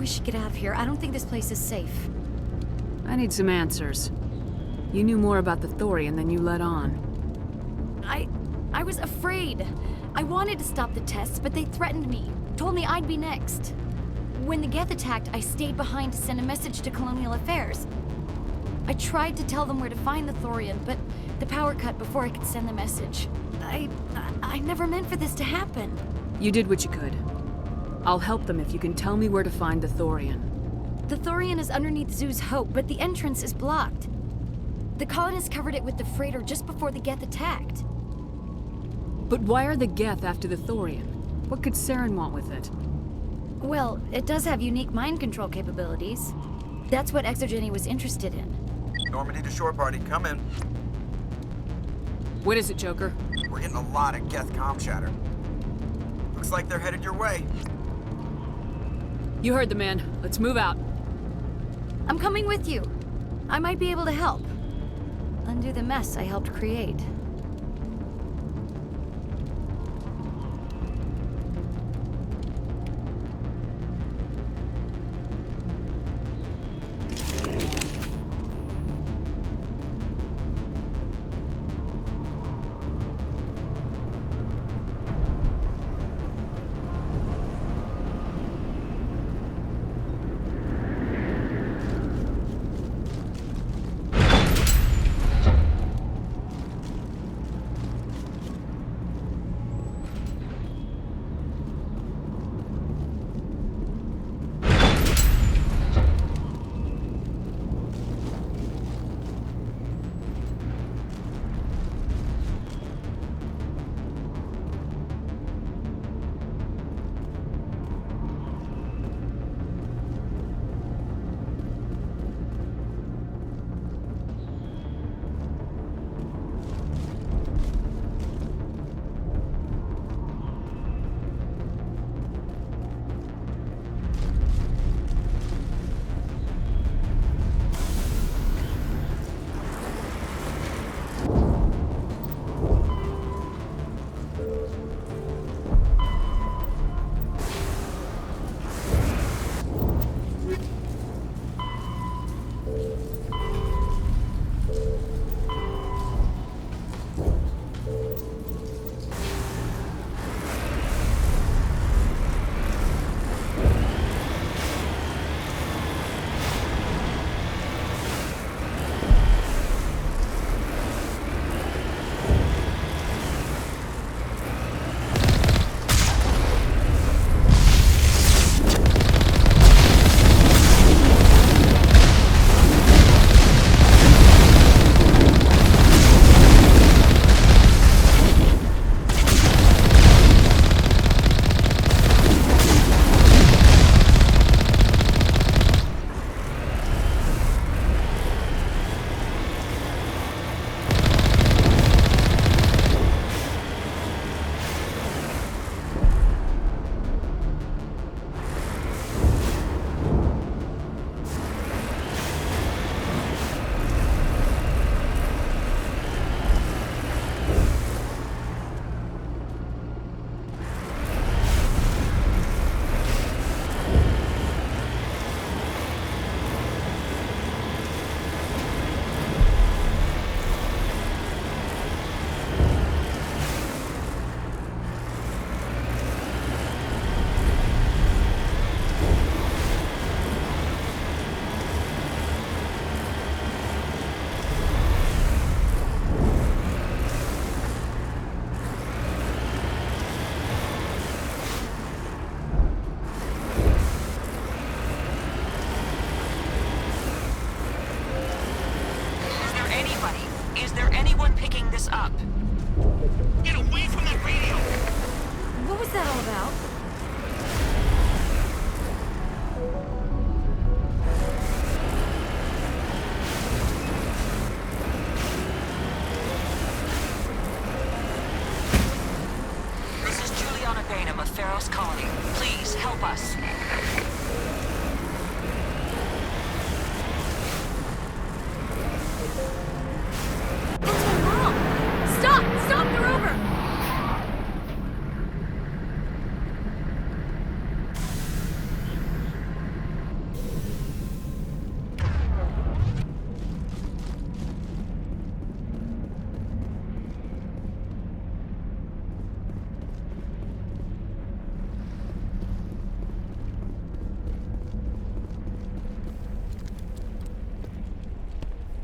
we should get out of here. I don't think this place is safe. I need some answers. You knew more about the Thorian than you let on. I was afraid. I wanted to stop the tests, but they threatened me. Told me I'd be next. When the Geth attacked, I stayed behind to send a message to Colonial Affairs. I tried to tell them where to find the Thorian, but the power cut before I could send the message. I never meant for this to happen. You did what you could. I'll help them if you can tell me where to find the Thorian. The Thorian is underneath Zoo's Hope, but the entrance is blocked. The colonists covered it with the freighter just before the Geth attacked. But why are the Geth after the Thorian? What could Saren want with it? Well, it does have unique mind control capabilities. That's what Exogeny was interested in. Normandy to shore party, come in. What is it, Joker? We're getting a lot of Geth comm chatter. Looks like they're headed your way. You heard the man. Let's move out. I'm coming with you. I might be able to help. Undo the mess I helped create.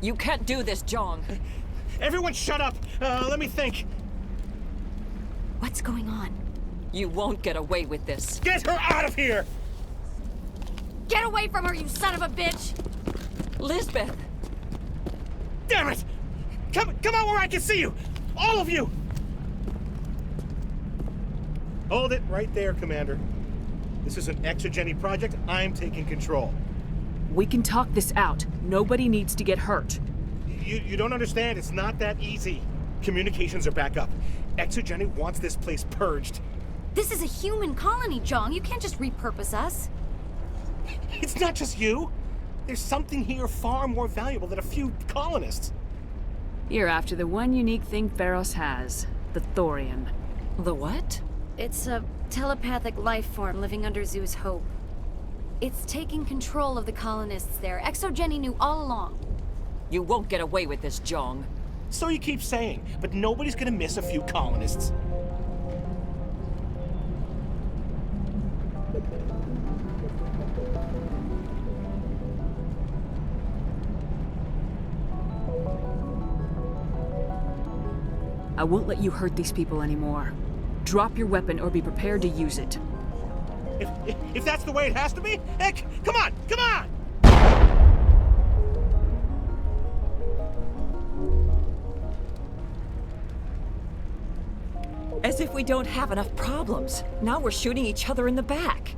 You can't do this, Jong. Everyone shut up! Let me think. What's going on? You won't get away with this. Get her out of here! Get away from her, you son of a bitch! Lisbeth! Damn it! Come out where I can see you! All of you! Hold it right there, Commander. This is an Exogeny project. I'm taking control. We can talk this out. Nobody needs to get hurt. You don't understand. It's not that easy. Communications are back up. Exogeny wants this place purged. This is a human colony, Jong. You can't just repurpose us. It's not just you. There's something here far more valuable than a few colonists. You're after the one unique thing Pharos has, the Thorian. The what? It's a telepathic life form living under Zoo's hope. It's taking control of the colonists there. Exogeny knew all along. You won't get away with this, Jong. So you keep saying, but nobody's gonna miss a few colonists. I won't let you hurt these people anymore. Drop your weapon or be prepared to use it. If that's the way it has to be, heck, come on, come on! As if we don't have enough problems. Now we're shooting each other in the back.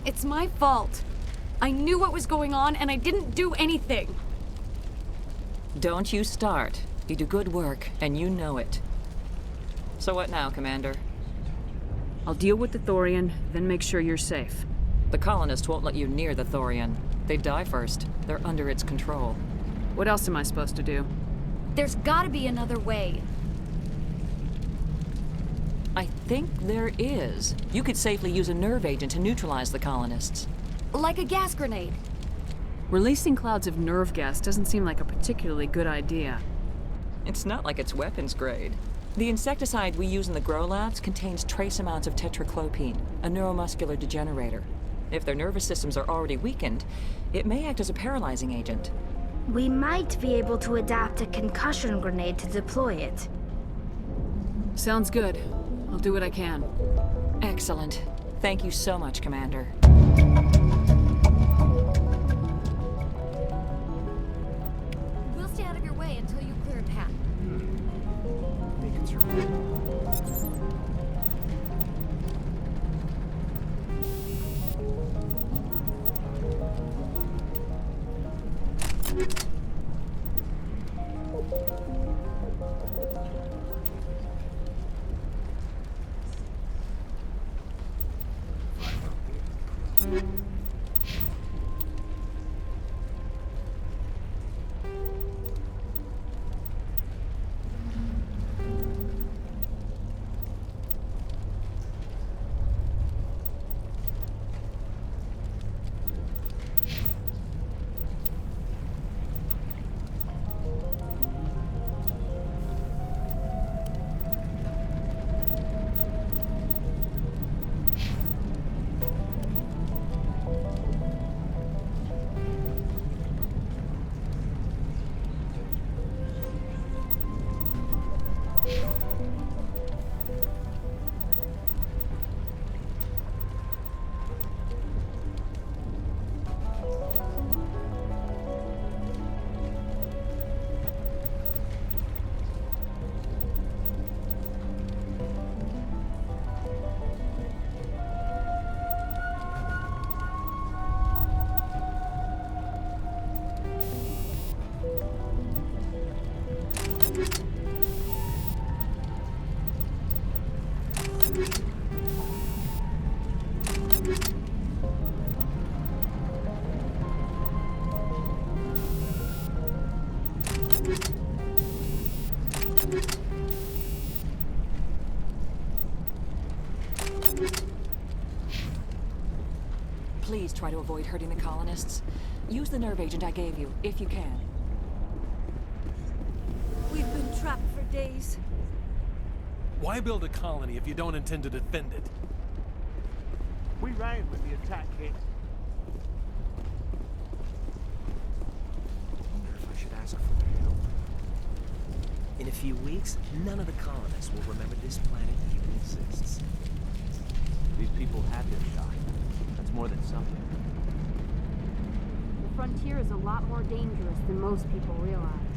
It's my fault. I knew what was going on and I didn't do anything. Don't you start. You do good work, and you know it. So what now, Commander? I'll deal with the Thorian, then make sure you're safe. The colonists won't let you near the Thorian. They'd die first. They're under its control. What else am I supposed to do? There's gotta be another way. I think there is. You could safely use a nerve agent to neutralize the colonists. Like a gas grenade. Releasing clouds of nerve gas doesn't seem like a particularly good idea. It's not like it's weapons grade. The insecticide we use in the grow labs contains trace amounts of tetraclopine, a neuromuscular degenerator. If their nervous systems are already weakened, it may act as a paralyzing agent. We might be able to adapt a concussion grenade to deploy it. Sounds good. I'll do what I can. Excellent. Thank you so much, Commander. We'll stay out of your way until you clear a path. Be conservative. Please try to avoid hurting the colonists. Use the nerve agent I gave you, if you can. We've been trapped for days. Why build a colony if you don't intend to defend it? We ran when the attack came. I wonder if I should ask for In a few weeks, none of the colonists will remember this planet even exists. These people had their shot. That's more than something. The frontier is a lot more dangerous than most people realize.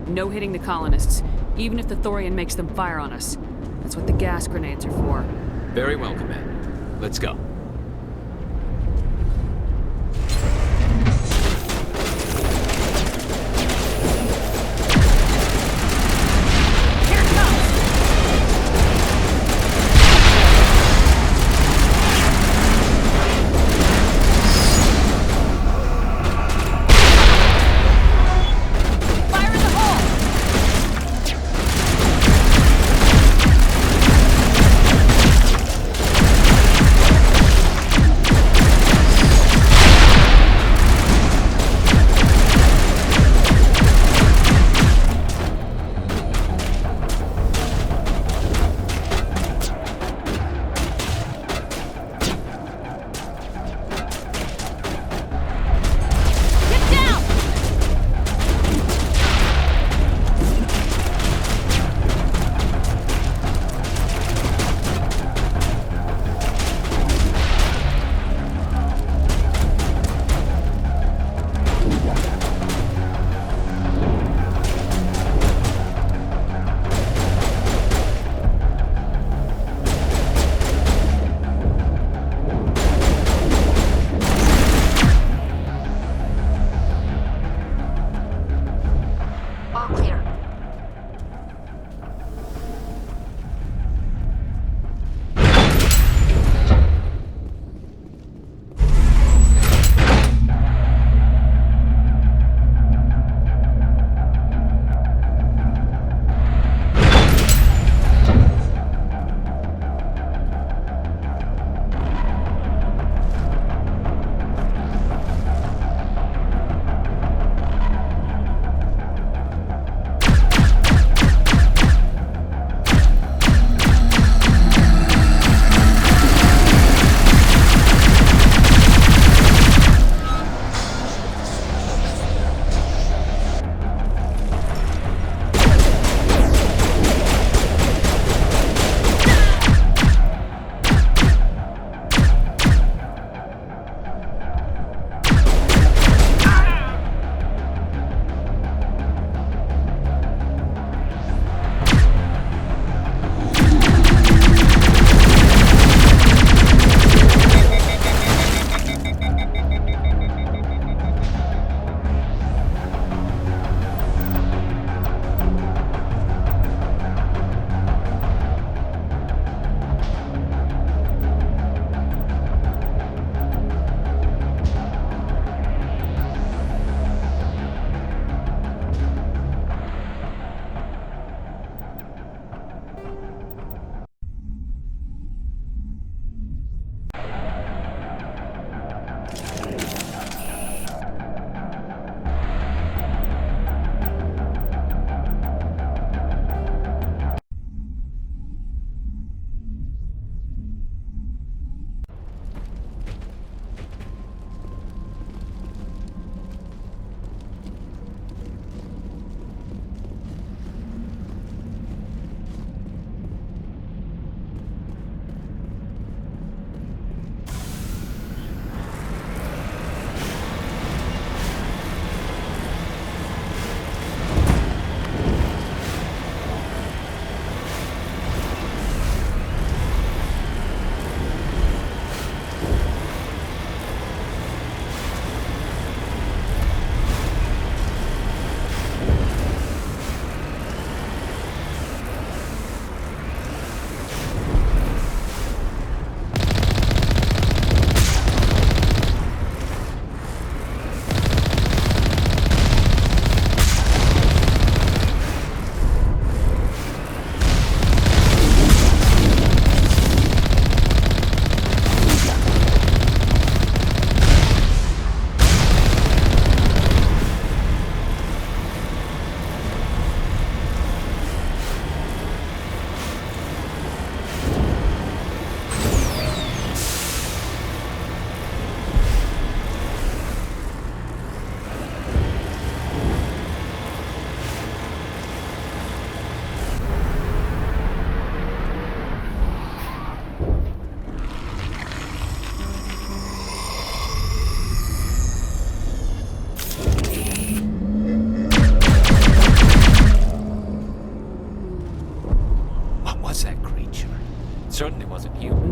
No hitting the colonists, even if the Thorian makes them fire on us. That's what the gas grenades are for. Very well, Commander. Let's go.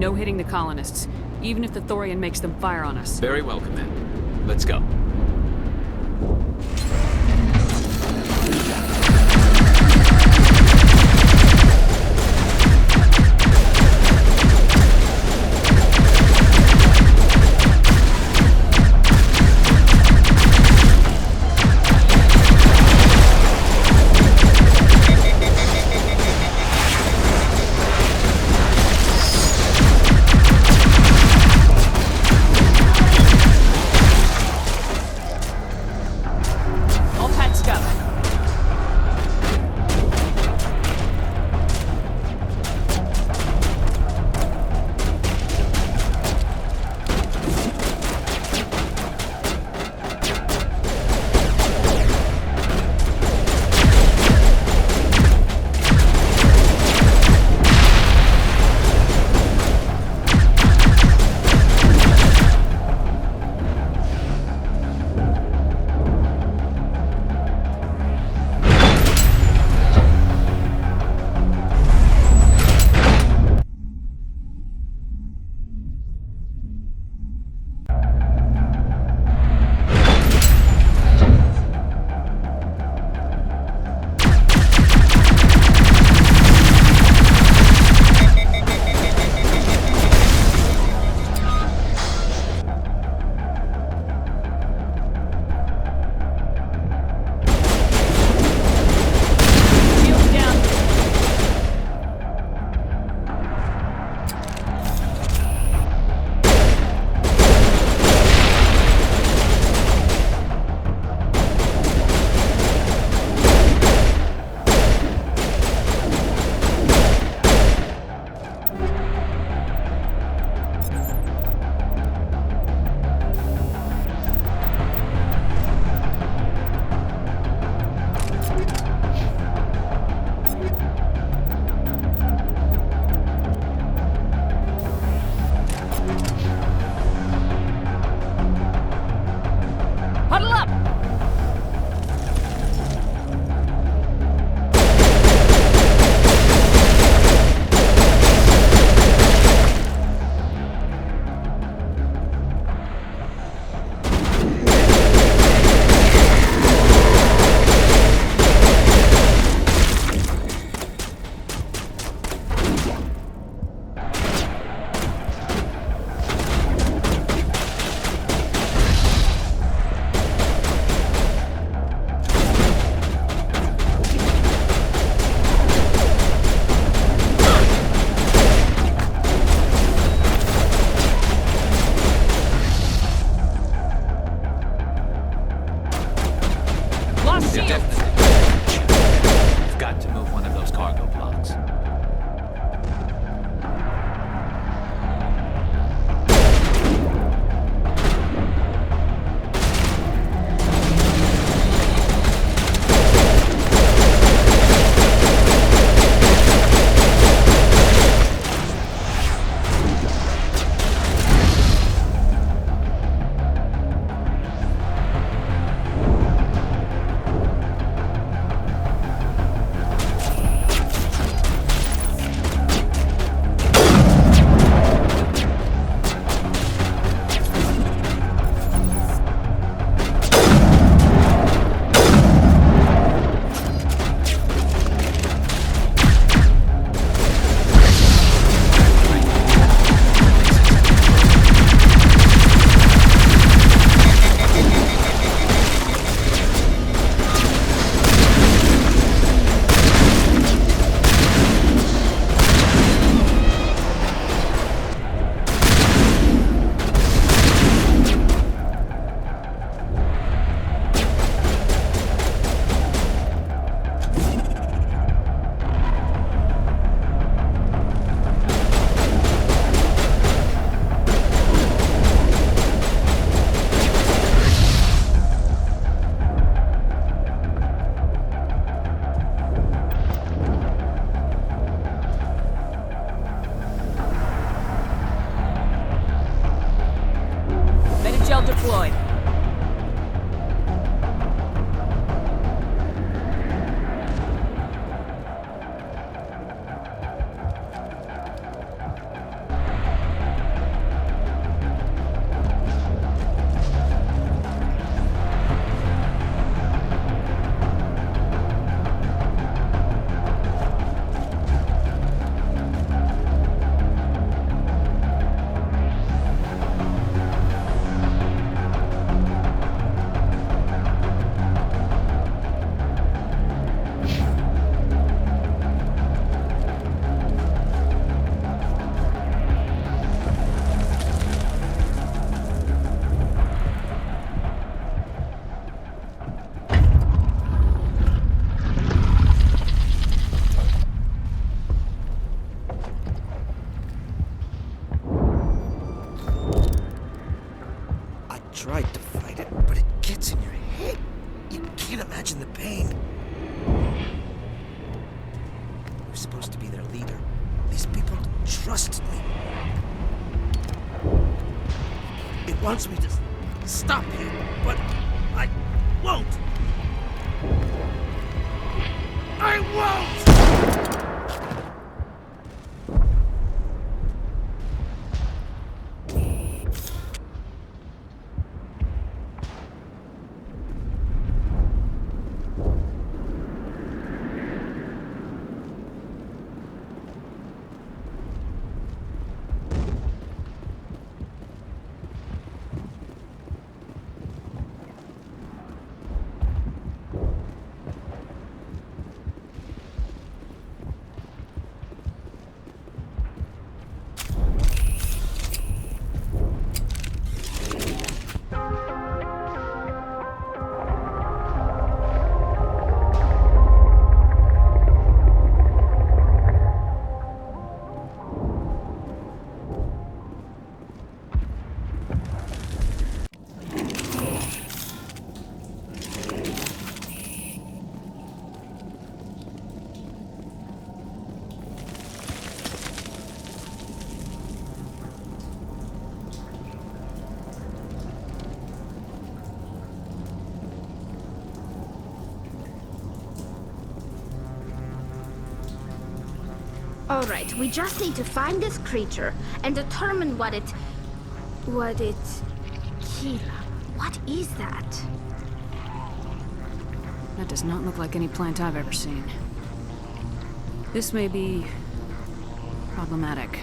No hitting the colonists, even if the Thorian makes them fire on us. Very well, Commander. Let's go. imagine the pain. You're supposed to be their leader. These people trusted me. It wants me to stop you, but I won't. I won't! Alright, we just need to find this creature and determine what it... Keela, what is that? That does not look like any plant I've ever seen. This may be... problematic.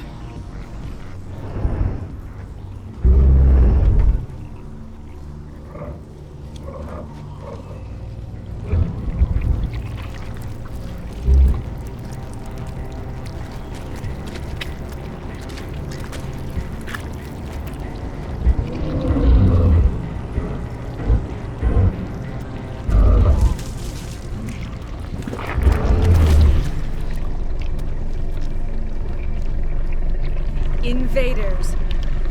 Invaders,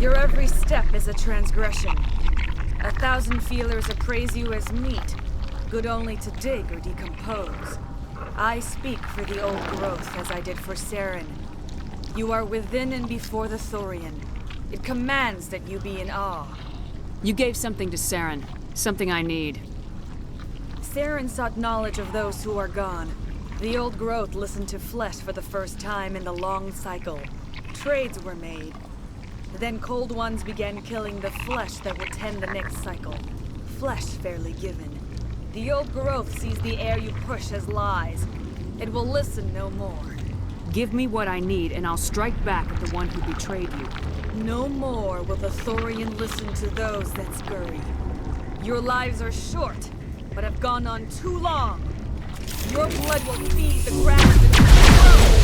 your every step is a transgression. 1,000 feelers appraise you as meat, good only to dig or decompose. I speak for the old growth as I did for Saren. You are within and before the Thorian. It commands that you be in awe. You gave something to Saren. Something I need. Saren sought knowledge of those who are gone. The old growth listened to flesh for the first time in the long cycle. Trades were made. Then Cold Ones began killing the flesh that would tend the next cycle. Flesh fairly given. The old growth sees the air you push as lies. It will listen no more. Give me what I need, and I'll strike back at the one who betrayed you. No more will the Thorian listen to those that scurry. Your lives are short, but have gone on too long. Your blood will feed the ground and grow.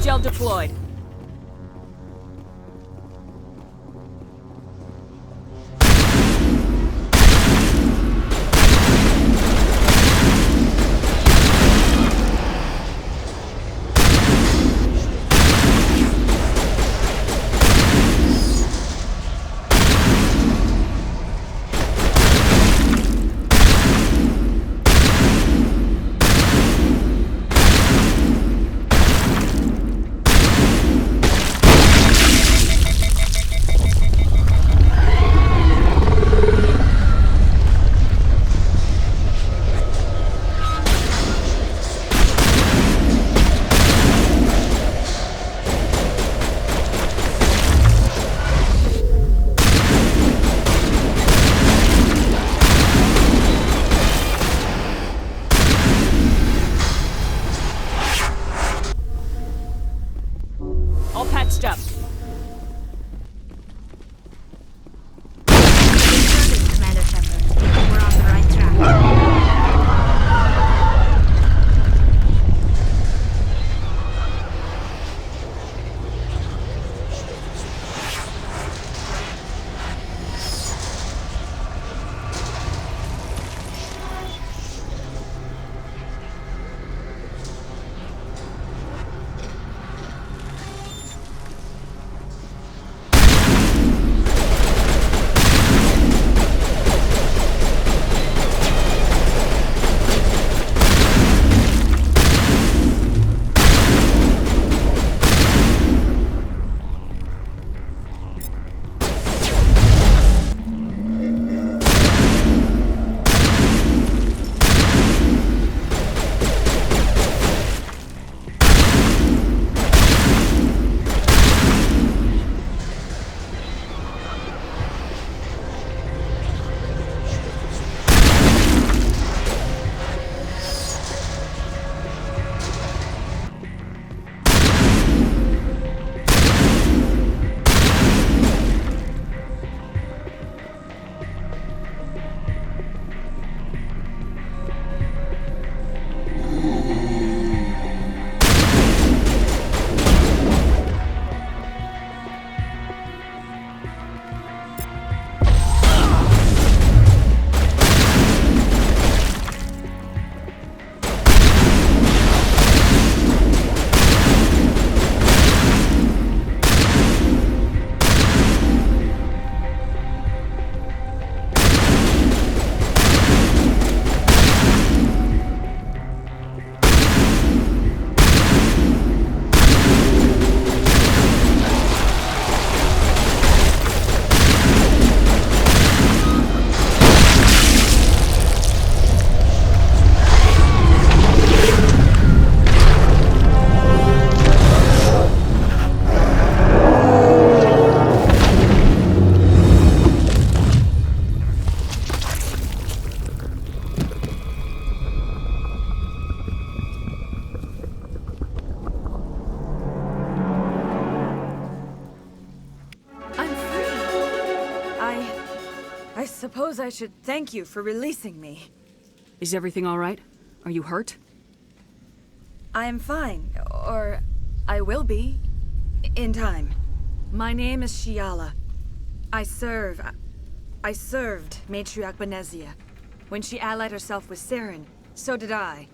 shell deployed. All patched up. Commander Shepard. We're on the right track. I suppose I should thank you for releasing me. Is everything all right? Are you hurt? I am fine, or I will be, in time. My name is Shiala. I served Matriarch Benezia. When she allied herself with Saren, so did I.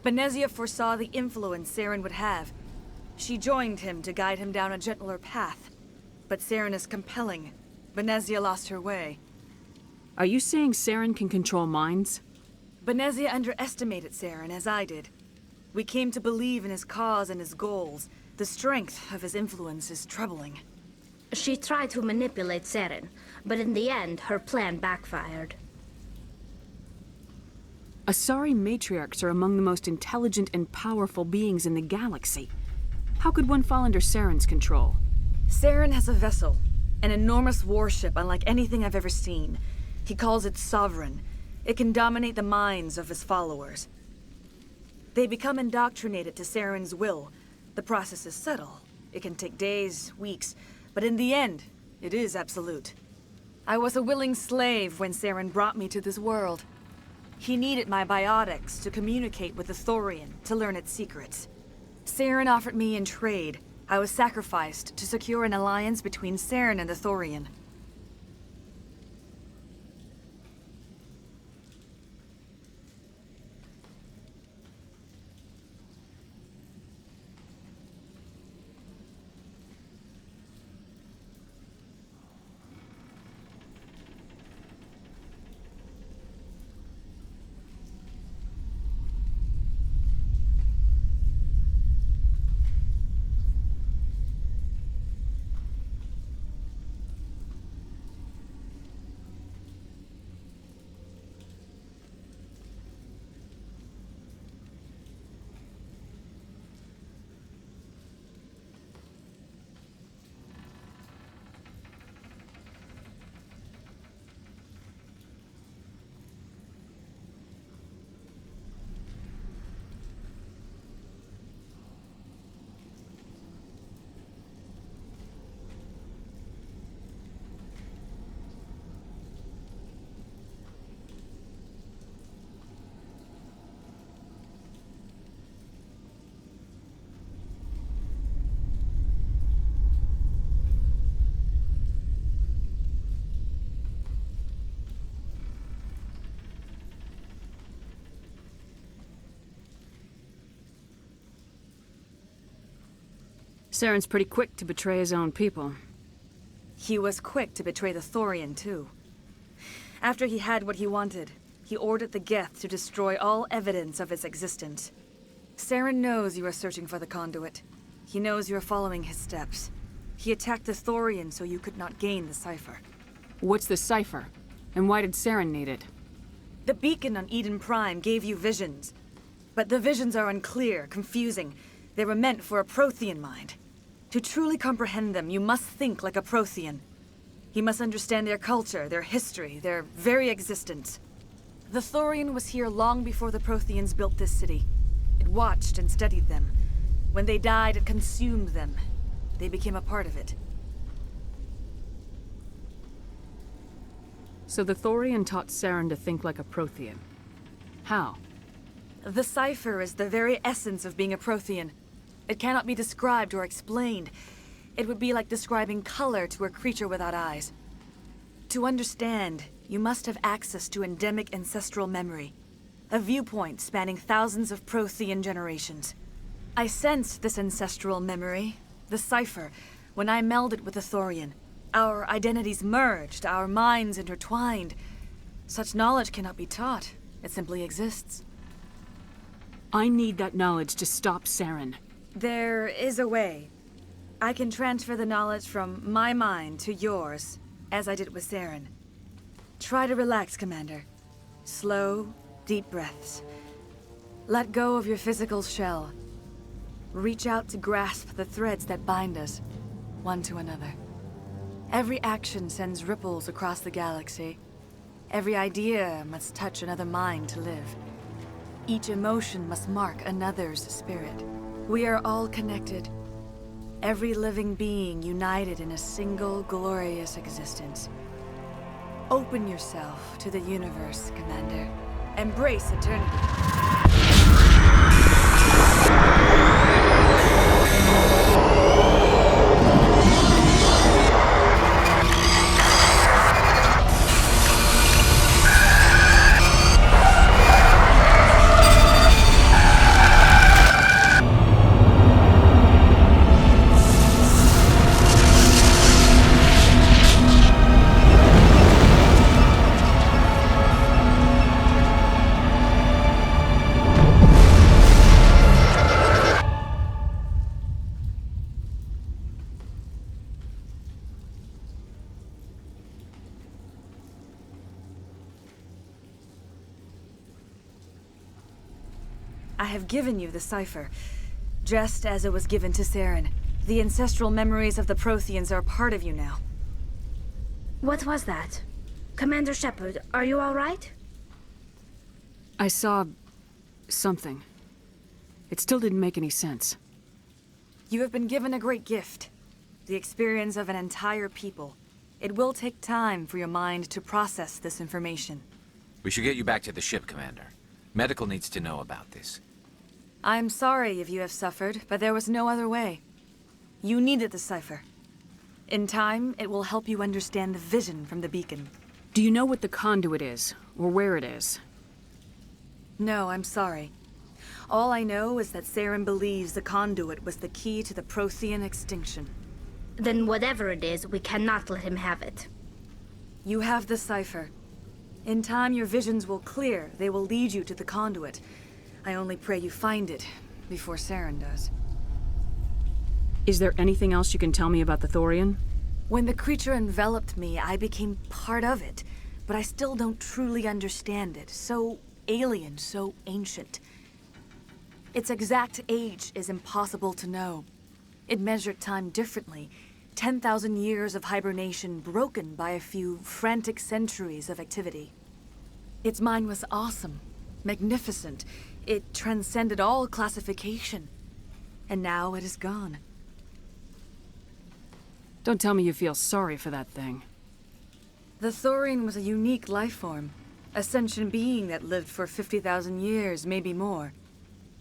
Benezia foresaw the influence Saren would have. She joined him to guide him down a gentler path. But Saren is compelling. Benezia lost her way. Are you saying Saren can control minds? Benezia underestimated Saren, as I did. We came to believe in his cause and his goals. The strength of his influence is troubling. She tried to manipulate Saren, but in the end, her plan backfired. Asari matriarchs are among the most intelligent and powerful beings in the galaxy. How could one fall under Saren's control? Saren has a vessel, an enormous warship unlike anything I've ever seen. He calls it Sovereign. It can dominate the minds of his followers. They become indoctrinated to Saren's will. The process is subtle. It can take days, weeks, but in the end, it is absolute. I was a willing slave when Saren brought me to this world. He needed my biotics to communicate with the Thorian, to learn its secrets. Saren offered me in trade. I was sacrificed to secure an alliance between Saren and the Thorian. Saren's pretty quick to betray his own people. He was quick to betray the Thorian, too. After he had what he wanted, he ordered the Geth to destroy all evidence of its existence. Saren knows you are searching for the Conduit. He knows you are following his steps. He attacked the Thorian so you could not gain the cipher. What's the cipher? And why did Saren need it? The beacon on Eden Prime gave you visions. But the visions are unclear, confusing. They were meant for a Prothean mind. To truly comprehend them, you must think like a Prothean. You must understand their culture, their history, their very existence. The Thorian was here long before the Protheans built this city. It watched and studied them. When they died, it consumed them. They became a part of it. So the Thorian taught Saren to think like a Prothean. How? The cipher is the very essence of being a Prothean. It cannot be described or explained. It would be like describing color to a creature without eyes. To understand, you must have access to endemic ancestral memory. A viewpoint spanning thousands of Prothean generations. I sensed this ancestral memory, the cipher, when I melded with the Thorian. Our identities merged, our minds intertwined. Such knowledge cannot be taught. It simply exists. I need that knowledge to stop Saren. There is a way. I can transfer the knowledge from my mind to yours, as I did with Saren. Try to relax, Commander. Slow, deep breaths. Let go of your physical shell. Reach out to grasp the threads that bind us, one to another. Every action sends ripples across the galaxy. Every idea must touch another mind to live. Each emotion must mark another's spirit. We are all connected. Every living being united in a single glorious existence. Open yourself to the universe, Commander. Embrace eternity. I have given you the cipher, just as it was given to Saren. The ancestral memories of the Protheans are part of you now. What was that? Commander Shepard, are you all right? I saw something. It still didn't make any sense. You have been given a great gift. The experience of an entire people. It will take time for your mind to process this information. We should get you back to the ship, Commander. Medical needs to know about this. I'm sorry if you have suffered, but there was no other way. You needed the cipher. In time, it will help you understand the vision from the beacon. Do you know what the conduit is, or where it is? No, I'm sorry. All I know is that Saren believes the conduit was the key to the Prothean extinction. Then whatever it is, we cannot let him have it. You have the cipher. In time, your visions will clear. They will lead you to the conduit. I only pray you find it before Saren does. Is there anything else you can tell me about the Thorian? When the creature enveloped me, I became part of it, but I still don't truly understand it. So alien, so ancient. Its exact age is impossible to know. It measured time differently. 10,000 years of hibernation broken by a few frantic centuries of activity. Its mind was awesome, magnificent. It transcended all classification. And now it is gone. Don't tell me you feel sorry for that thing. The Thorian was a unique life form. A sentient being that lived for 50,000 years, maybe more.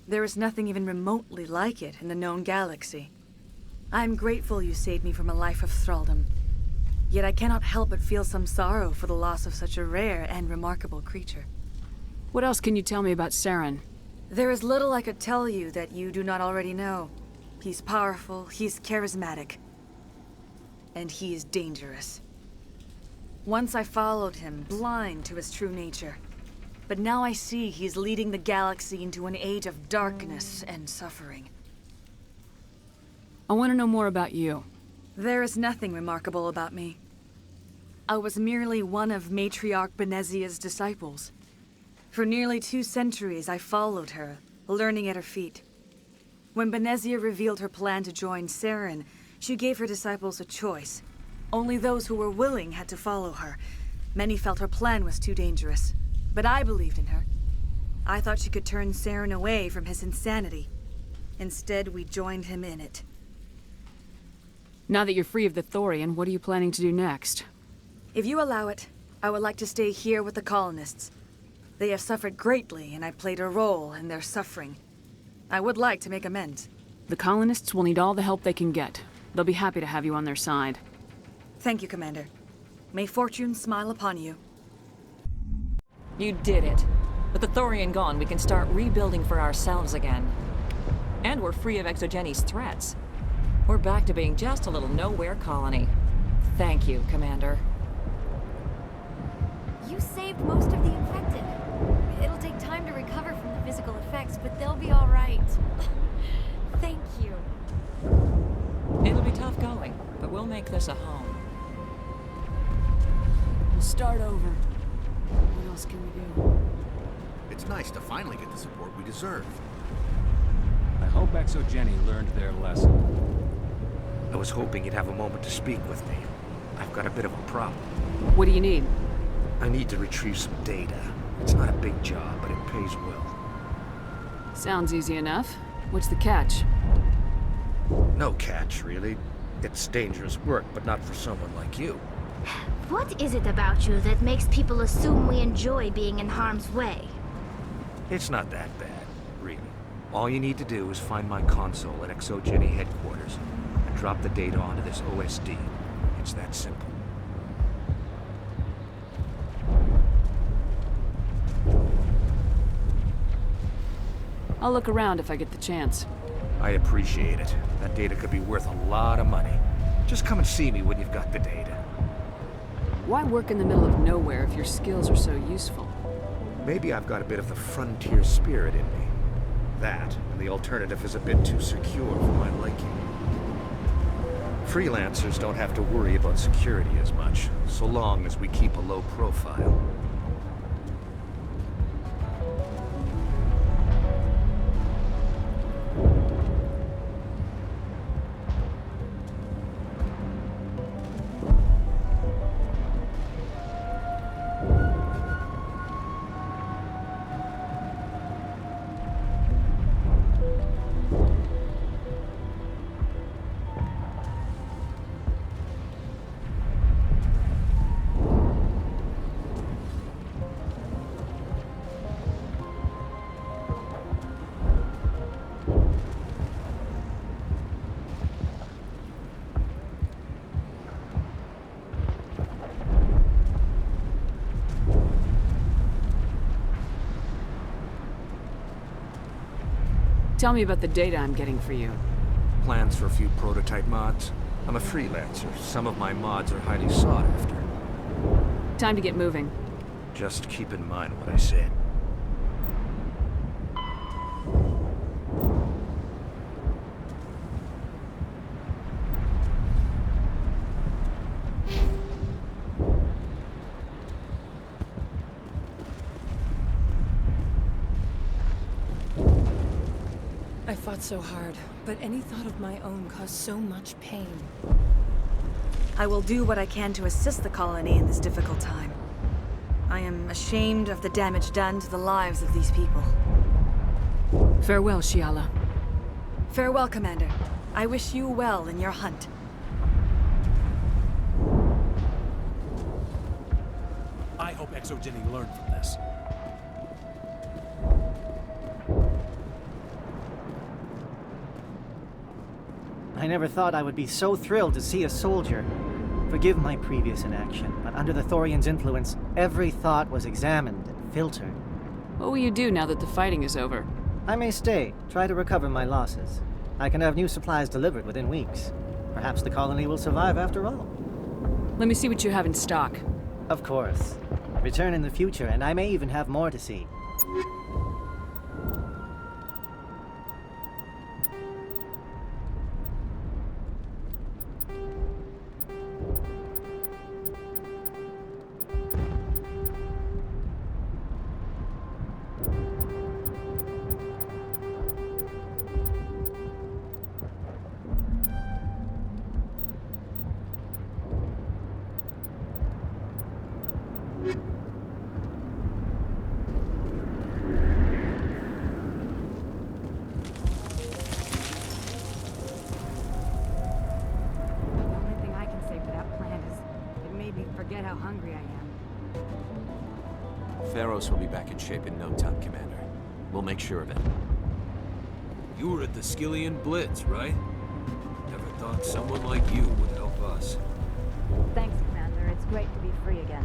There is nothing even remotely like it in the known galaxy. I'm grateful you saved me from a life of thraldom. Yet I cannot help but feel some sorrow for the loss of such a rare and remarkable creature. What else can you tell me about Saren? There is little I could tell you that you do not already know. He's powerful, he's charismatic. And he is dangerous. Once I followed him, blind to his true nature. But now I see he's leading the galaxy into an age of darkness and suffering. I want to know more about you. There is nothing remarkable about me. I was merely one of Matriarch Benezia's disciples. For nearly 2 centuries, I followed her, learning at her feet. When Benezia revealed her plan to join Saren, she gave her disciples a choice. Only those who were willing had to follow her. Many felt her plan was too dangerous, but I believed in her. I thought she could turn Saren away from his insanity. Instead, we joined him in it. Now that you're free of the Thorian, what are you planning to do next? If you allow it, I would like to stay here with the colonists. They have suffered greatly, and I played a role in their suffering. I would like to make amends. The colonists will need all the help they can get. They'll be happy to have you on their side. Thank you, Commander. May fortune smile upon you. You did it. With the Thorian gone, we can start rebuilding for ourselves again. And we're free of Exogeni's threats. We're back to being just a little nowhere colony. Thank you, Commander. You saved most of the infected. It'll take time to recover from the physical effects, but they'll be all right. Thank you. It'll be tough going, but we'll make this a home. We'll start over. What else can we do? It's nice to finally get the support we deserve. I hope Exogeni learned their lesson. I was hoping you'd have a moment to speak with me. I've got a bit of a problem. What do you need? I need to retrieve some data. It's not a big job, but it pays well. Sounds easy enough. What's the catch? No catch, really. It's dangerous work, but not for someone like you. What is it about you that makes people assume we enjoy being in harm's way? It's not that bad, really. All you need to do is find my console at Exogeni headquarters and drop the data onto this OSD. It's that simple. I'll look around if I get the chance. I appreciate it. That data could be worth a lot of money. Just come and see me when you've got the data. Why work in the middle of nowhere if your skills are so useful? Maybe I've got a bit of the frontier spirit in me. That, and the alternative is a bit too secure for my liking. Freelancers don't have to worry about security as much, so long as we keep a low profile. Tell me about the data I'm getting for you. Plans for a few prototype mods. I'm a freelancer. Some of my mods are highly sought after. Time to get moving. Just keep in mind what I said. I fought so hard, but any thought of my own caused so much pain. I will do what I can to assist the colony in this difficult time. I am ashamed of the damage done to the lives of these people. Farewell, Shiala. Farewell, Commander. I wish you well in your hunt. I hope ExoGeni learned from this. I never thought I would be so thrilled to see a soldier. Forgive my previous inaction, but under the Thorian's influence, every thought was examined and filtered. What will you do now that the fighting is over? I may stay, try to recover my losses. I can have new supplies delivered within weeks. Perhaps the colony will survive after all. Let me see what you have in stock. Of course. Return in the future, and I may even have more to see. Forget how hungry I am. Feros will be back in shape in no time, Commander. We'll make sure of it. You were at the Skillian Blitz, right? Never thought someone like you would help us. Thanks, Commander. It's great to be free again.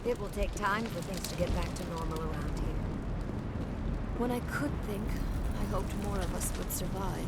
It will take time for things to get back to normal around here. When I could think, I hoped more of us would survive.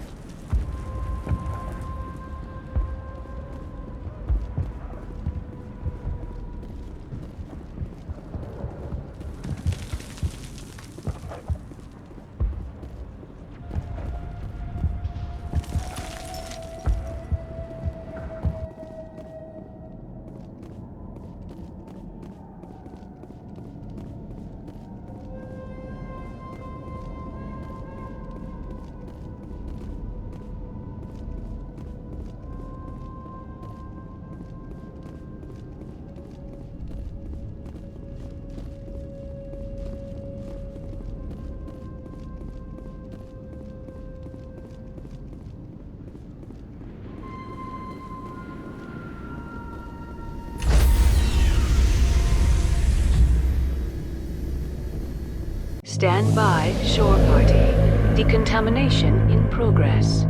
Stand by, shore party. Decontamination in progress.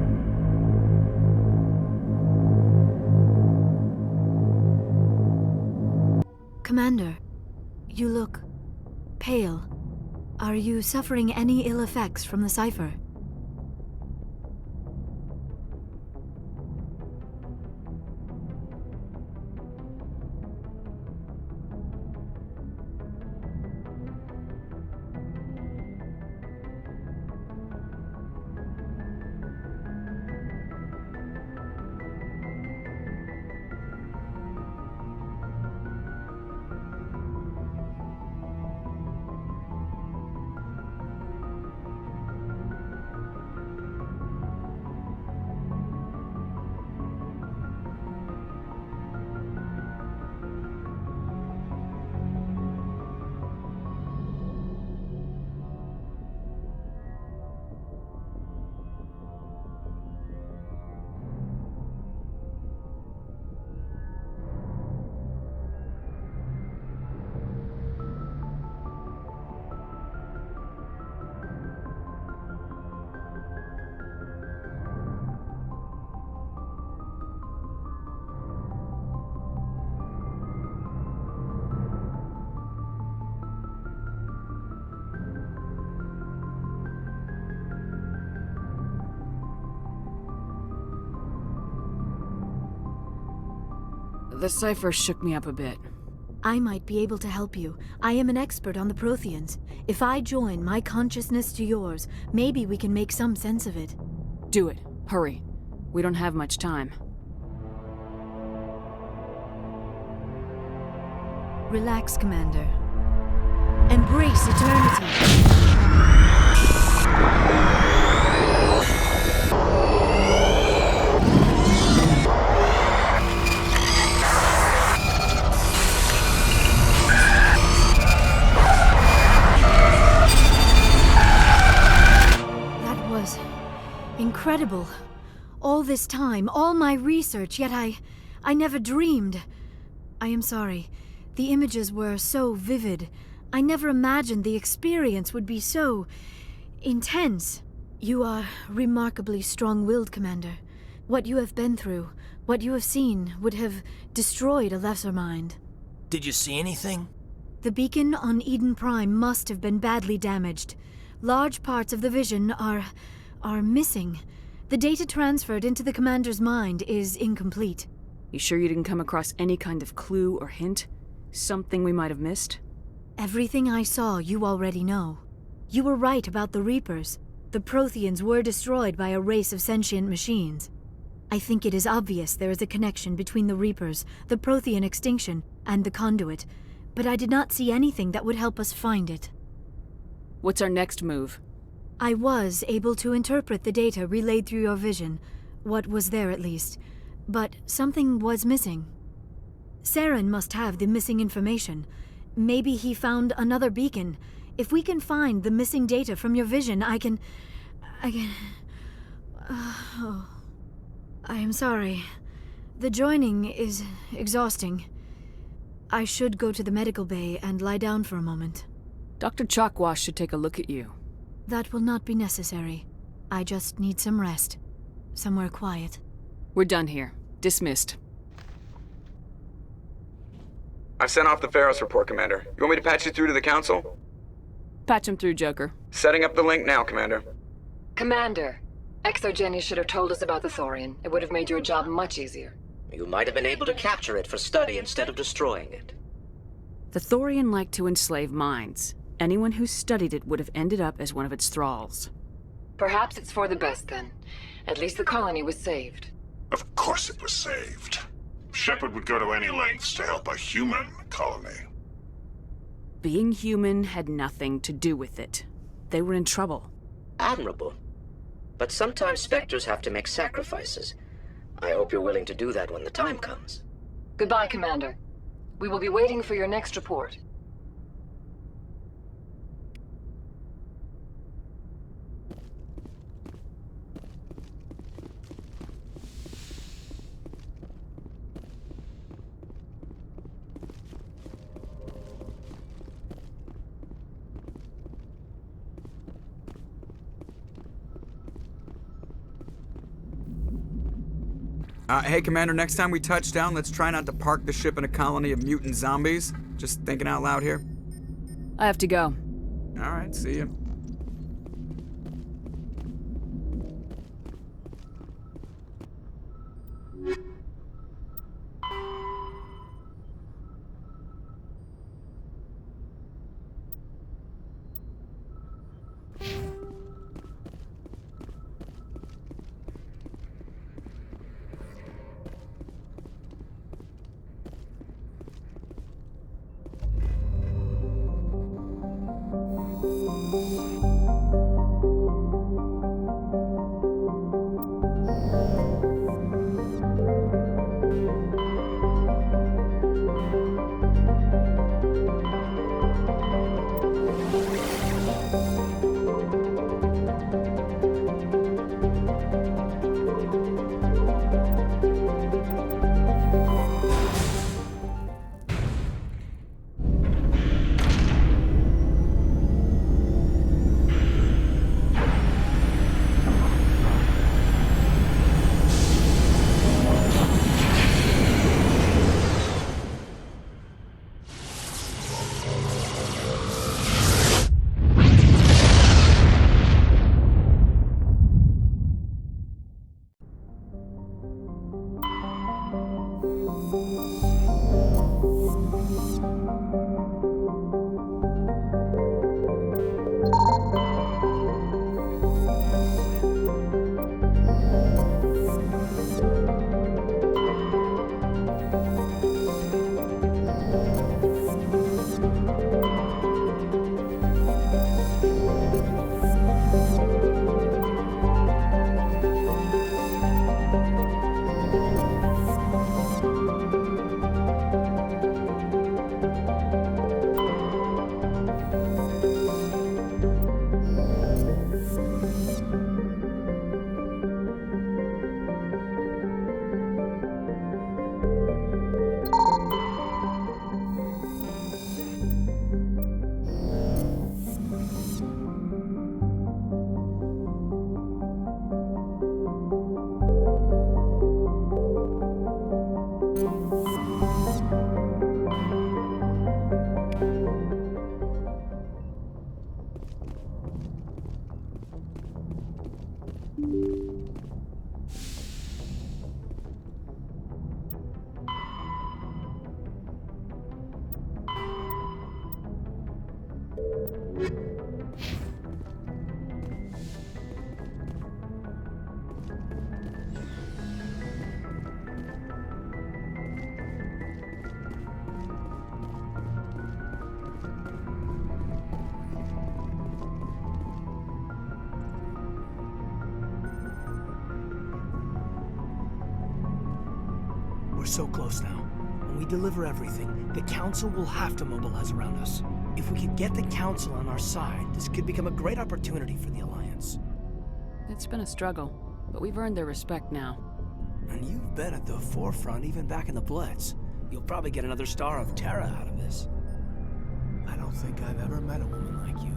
Commander, you look pale. Are you suffering any ill effects from the cipher? The cipher shook me up a bit. I might be able to help you. I am an expert on the Protheans. If I join my consciousness to yours, maybe we can make some sense of it. Do it. Hurry. We don't have much time. Relax, Commander. Embrace eternity. Incredible. All this time, all my research, yet I never dreamed. I am sorry. The images were so vivid. I never imagined the experience would be so intense. You are remarkably strong-willed, Commander. What you have been through, what you have seen, would have destroyed a lesser mind. Did you see anything? The beacon on Eden Prime must have been badly damaged. Large parts of the vision are missing. The data transferred into the Commander's mind is incomplete. You sure you didn't come across any kind of clue or hint? Something we might have missed? Everything I saw you already know. You were right about the Reapers. The Protheans were destroyed by a race of sentient machines. I think it is obvious there is a connection between the Reapers, the Prothean extinction, and the Conduit, but I did not see anything that would help us find it. What's our next move? I was able to interpret the data relayed through your vision, what was there at least, but something was missing. Saren must have the missing information. Maybe he found another beacon. If we can find the missing data from your vision, I can... Oh. I am sorry. The joining is exhausting. I should go to the medical bay and lie down for a moment. Dr. Chakwas should take a look at you. That will not be necessary. I just need some rest. Somewhere quiet. We're done here. Dismissed. I've sent off the Pharos report, Commander. You want me to patch you through to the Council? Patch him through, Joker. Setting up the link now, Commander. Commander, ExoGeni should have told us about the Thorian. It would have made your job much easier. You might have been able to capture it for study instead of destroying it. The Thorian liked to enslave minds. Anyone who studied it would have ended up as one of its thralls. Perhaps it's for the best then. At least the colony was saved. Of course it was saved. Shepard would go to any lengths to help a human colony. Being human had nothing to do with it. They were in trouble. Admirable. But sometimes Spectres have to make sacrifices. I hope you're willing to do that when the time comes. Goodbye, Commander. We will be waiting for your next report. Hey, Commander, next time we touch down, let's try not to park the ship in a colony of mutant zombies. Just thinking out loud here. I have to go. All right, see you. We're so close now. When we deliver everything, the Council will have to mobilize around us. If we could get the Council on our side, this could become a great opportunity for the Alliance. It's been a struggle, but we've earned their respect now. And you've been at the forefront even back in the Blitz. You'll probably get another Star of Terra out of this. I don't think I've ever met a woman like you.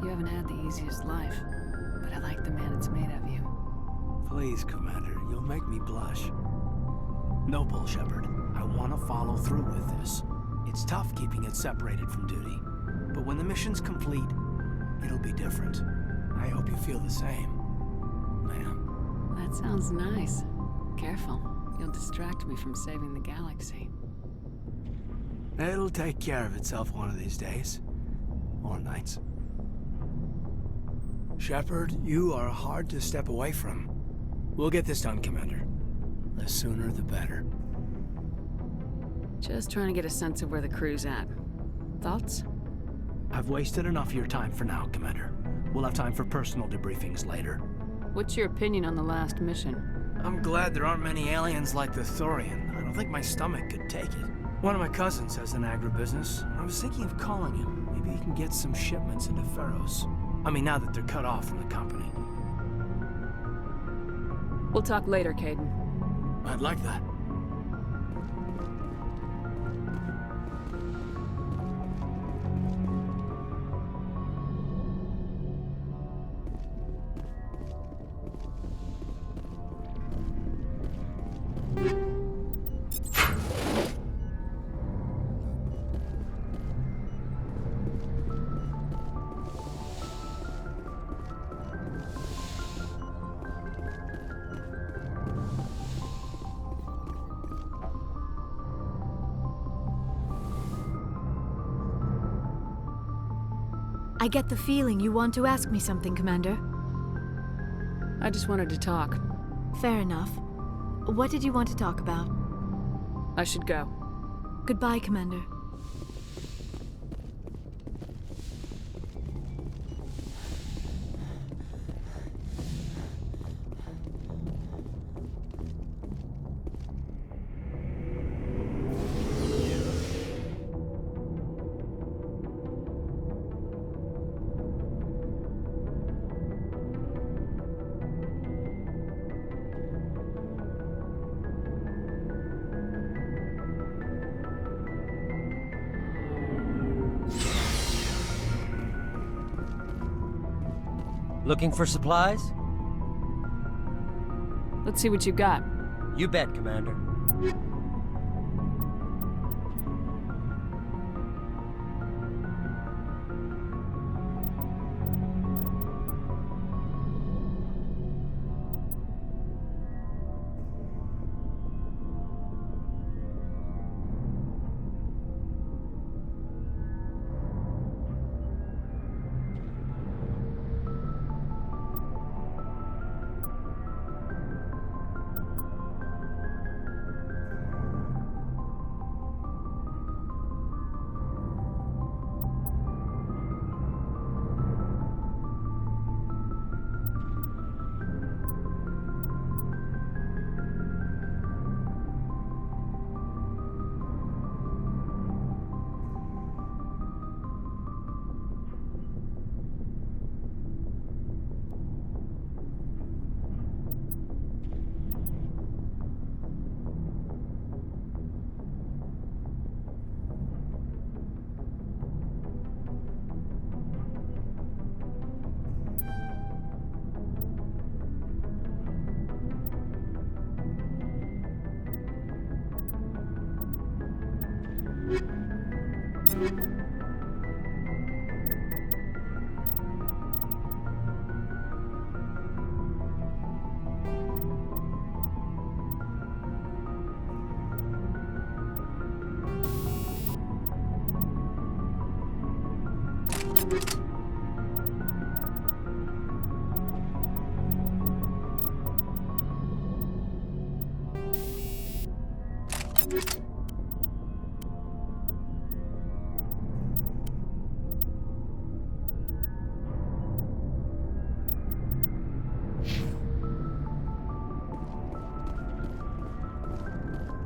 You haven't had the easiest life, but I like the man it's made of you. Please, Commander, you'll make me blush. No bull, Shepard. I want to follow through with this. It's tough keeping it separated from duty. But when the mission's complete, it'll be different. I hope you feel the same, ma'am. That sounds nice. Careful. You'll distract me from saving the galaxy. It'll take care of itself one of these days. Or nights. Shepard, you are hard to step away from. We'll get this done, Commander. The sooner the better. Just trying to get a sense of where the crew's at. Thoughts? I've wasted enough of your time for now, Commander. We'll have time for personal debriefings later. What's your opinion on the last mission? I'm glad there aren't many aliens like the Thorian. I don't think my stomach could take it. One of my cousins has an agribusiness. I was thinking of calling him. Maybe he can get some shipments into Feros. I mean, now that they're cut off from the company. We'll talk later, Kaidan. I'd like that. I get the feeling you want to ask me something, Commander. I just wanted to talk. Fair enough. What did you want to talk about? I should go. Goodbye, Commander. Looking for supplies? Let's see what you got. You bet, Commander.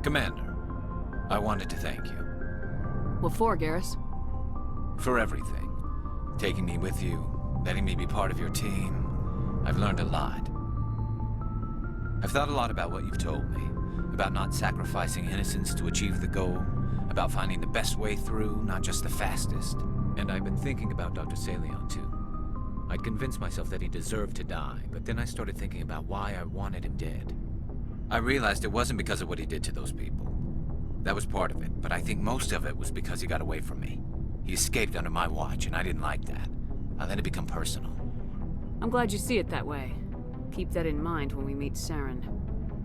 Commander, I wanted to thank you. What for, Garrus? For everything. Taking me with you, letting me be part of your team. I've learned a lot. I've thought a lot about what you've told me. About not sacrificing innocence to achieve the goal. About finding the best way through, not just the fastest. And I've been thinking about Dr. Saleon, too. I'd convinced myself that he deserved to die, but then I started thinking about why I wanted him dead. I realized it wasn't because of what he did to those people. That was part of it, but I think most of it was because he got away from me. He escaped under my watch, and I didn't like that. I let it become personal. I'm glad you see it that way. Keep that in mind when we meet Saren.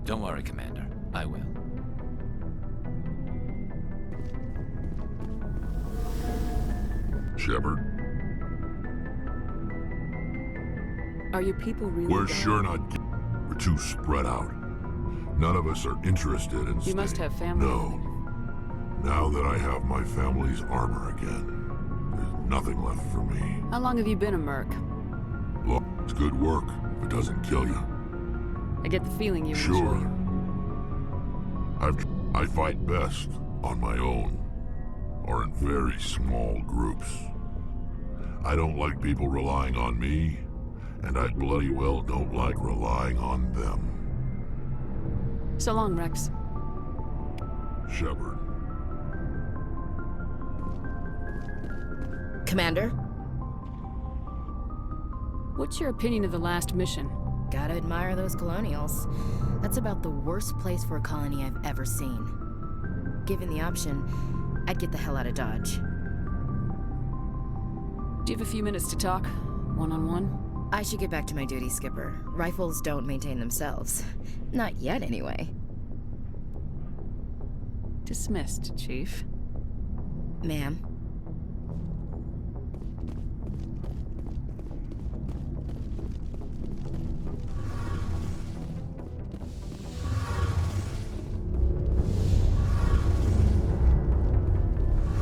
Don't worry, Commander. I will. Shepard, Are your people really we're bad? sure not. We're too spread out. None of us are interested in You must have family. No. Now that I have my family's armor again, there's nothing left for me. How long have you been a merc? Look, it's good work if it doesn't kill you. I get the feeling you Sure. enjoy it. I fight best on my own, or in very small groups. I don't like people relying on me, and I bloody well don't like relying on them. So long, Rex. Shepard. Commander? What's your opinion of the last mission? Gotta admire those colonials. That's about the worst place for a colony I've ever seen. Given the option, I'd get the hell out of Dodge. Do you have a few minutes to talk? One-on-one? I should get back to my duty, Skipper. Rifles don't maintain themselves. Not yet, anyway. Dismissed, Chief. Ma'am.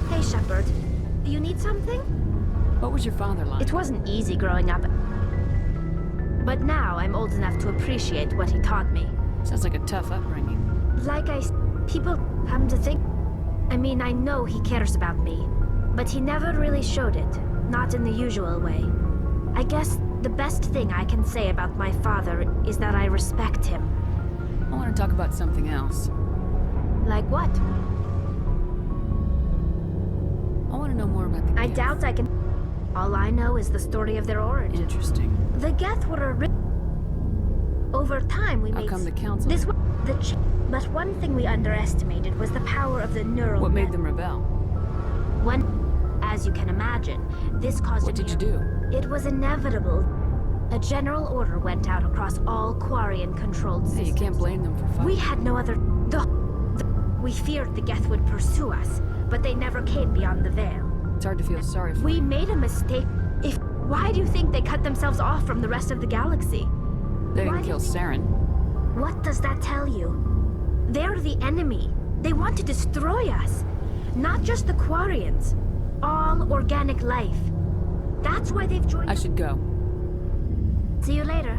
Hey, Shepard. Do you need something? What was your father like? It wasn't easy growing up. But now I'm old enough to appreciate what he taught me. Sounds like a tough upbringing. People come to think... I mean, I know he cares about me, but he never really showed it. Not in the usual way. I guess the best thing I can say about my father is that I respect him. I want to talk about something else. Like what? I want to know more about the I doubt I can... All I know is the story of their origin. Interesting. The Geth were a... Over time, we made... How come the Council... This was but one thing we underestimated was the power of the neural... What made them rebel? As you can imagine, this caused... What did you do? It was inevitable. A general order went out across all Quarian-controlled systems. Hey, you can't blame them for fighting. We had no other... We feared the Geth would pursue us, but they never came beyond the Veil. It's hard to feel sorry for We them. made a mistake. Why do you think they cut themselves off from the rest of the galaxy? They didn't kill Saren. What does that tell you? They're the enemy. They want to destroy us. Not just the Quarians. All organic life. That's why they've joined... I should go. See you later.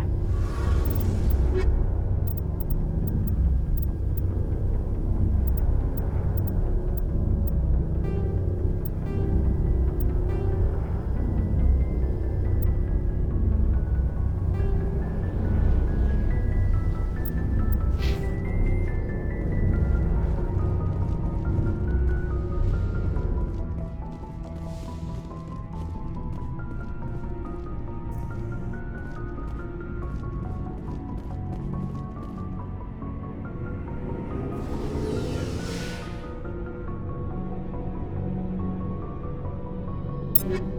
Mm-hmm.